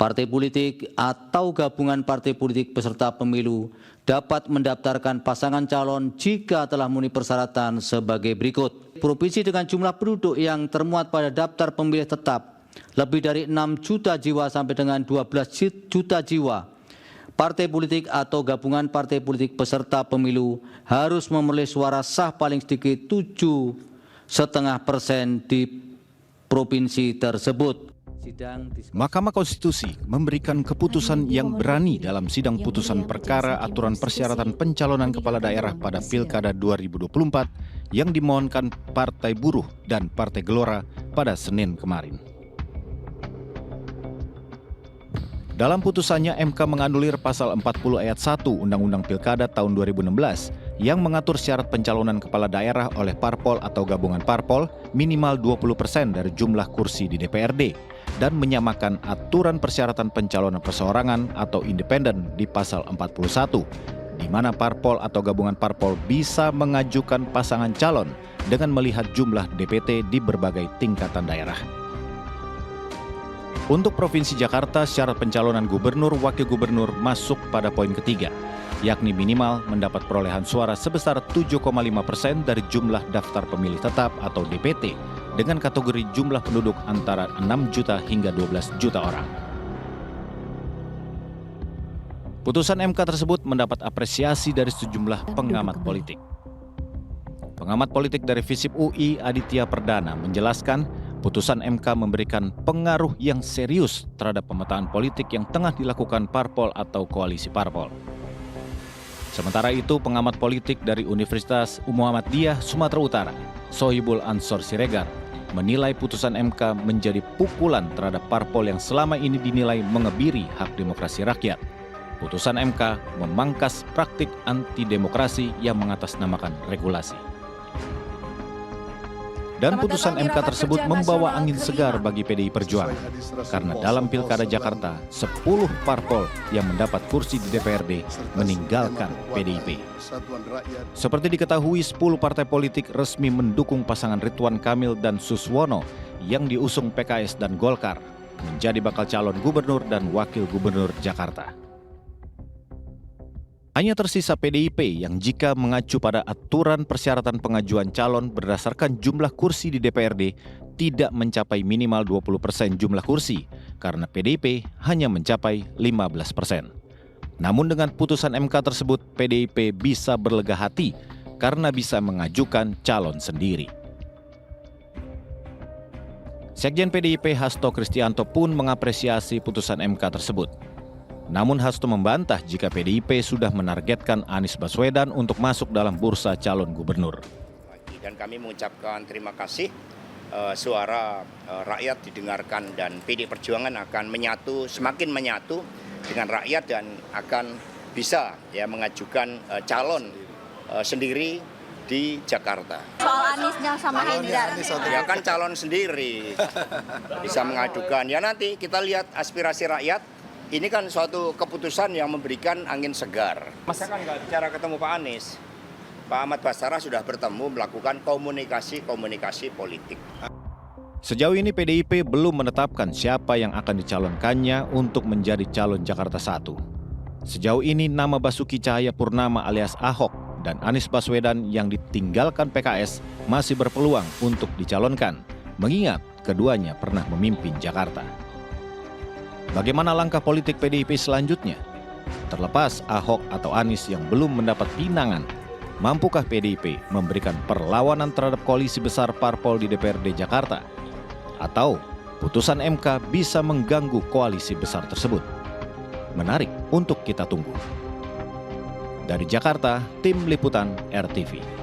Partai politik atau gabungan partai politik peserta pemilu dapat mendaftarkan pasangan calon jika telah memenuhi persyaratan sebagai berikut. Provinsi dengan jumlah penduduk yang termuat pada daftar pemilih tetap lebih dari 6 juta jiwa sampai dengan 12 juta jiwa. Partai politik atau gabungan partai politik peserta pemilu harus memperoleh suara sah paling sedikit 7,5% di provinsi tersebut. Mahkamah Konstitusi memberikan keputusan yang berani dalam sidang putusan perkara aturan persyaratan pencalonan kepala daerah pada Pilkada 2024 yang dimohonkan Partai Buruh dan Partai Gelora pada Senin kemarin. Dalam putusannya, MK menganulir pasal 40 ayat 1 Undang-Undang Pilkada tahun 2016 yang mengatur syarat pencalonan kepala daerah oleh parpol atau gabungan parpol minimal 20% dari jumlah kursi di DPRD dan menyamakan aturan persyaratan pencalonan perseorangan atau independen di pasal 41, di mana parpol atau gabungan parpol bisa mengajukan pasangan calon dengan melihat jumlah DPT di berbagai tingkatan daerah. Untuk Provinsi Jakarta, syarat pencalonan gubernur, wakil gubernur masuk pada poin ketiga, yakni minimal mendapat perolehan suara sebesar 7,5% dari jumlah daftar pemilih tetap atau DPT dengan kategori jumlah penduduk antara 6 juta hingga 12 juta orang. Putusan MK tersebut mendapat apresiasi dari sejumlah pengamat politik. Pengamat politik dari FISIP UI, Aditya Perdana, menjelaskan putusan MK memberikan pengaruh yang serius terhadap pemetaan politik yang tengah dilakukan parpol atau koalisi parpol. Sementara itu, pengamat politik dari Universitas Muhammadiyah Sumatera Utara, Sohibul Ansor Siregar, menilai putusan MK menjadi pukulan terhadap parpol yang selama ini dinilai mengebiri hak demokrasi rakyat. Putusan MK memangkas praktik anti-demokrasi yang mengatasnamakan regulasi. Dan putusan MK tersebut membawa angin segar bagi PDI Perjuangan. Karena dalam Pilkada Jakarta, 10 parpol yang mendapat kursi di DPRD meninggalkan PDIP. Seperti diketahui, 10 partai politik resmi mendukung pasangan Ridwan Kamil dan Suswono yang diusung PKS dan Golkar menjadi bakal calon gubernur dan wakil gubernur Jakarta. Hanya tersisa PDIP yang jika mengacu pada aturan persyaratan pengajuan calon berdasarkan jumlah kursi di DPRD tidak mencapai minimal 20% jumlah kursi karena PDIP hanya mencapai 15%. Namun dengan putusan MK tersebut, PDIP bisa berlega hati karena bisa mengajukan calon sendiri. Sekjen PDIP Hasto Kristianto pun mengapresiasi putusan MK tersebut. Namun Hasto membantah jika PDIP sudah menargetkan Anies Baswedan untuk masuk dalam bursa calon gubernur. Dan kami mengucapkan terima kasih, suara rakyat didengarkan dan PDI Perjuangan akan semakin menyatu dengan rakyat dan akan bisa mengajukan calon sendiri di Jakarta. Soal Aniesnya sama Hendra. Ya kan calon sendiri bisa mengajukan. Ya nanti kita lihat aspirasi rakyat. Ini kan suatu keputusan yang memberikan angin segar. Masa kan nggak bicara ketemu Pak Anies? Pak Ahmad Basarah sudah bertemu melakukan komunikasi politik. Sejauh ini PDIP belum menetapkan siapa yang akan dicalonkannya untuk menjadi calon Jakarta 1. Sejauh ini nama Basuki Cahayapurnama alias Ahok dan Anies Baswedan yang ditinggalkan PKS masih berpeluang untuk dicalonkan, mengingat keduanya pernah memimpin Jakarta. Bagaimana langkah politik PDIP selanjutnya? Terlepas Ahok atau Anies yang belum mendapat pinangan, mampukah PDIP memberikan perlawanan terhadap koalisi besar parpol di DPRD Jakarta? Atau putusan MK bisa mengganggu koalisi besar tersebut? Menarik untuk kita tunggu. Dari Jakarta, Tim Liputan RTV.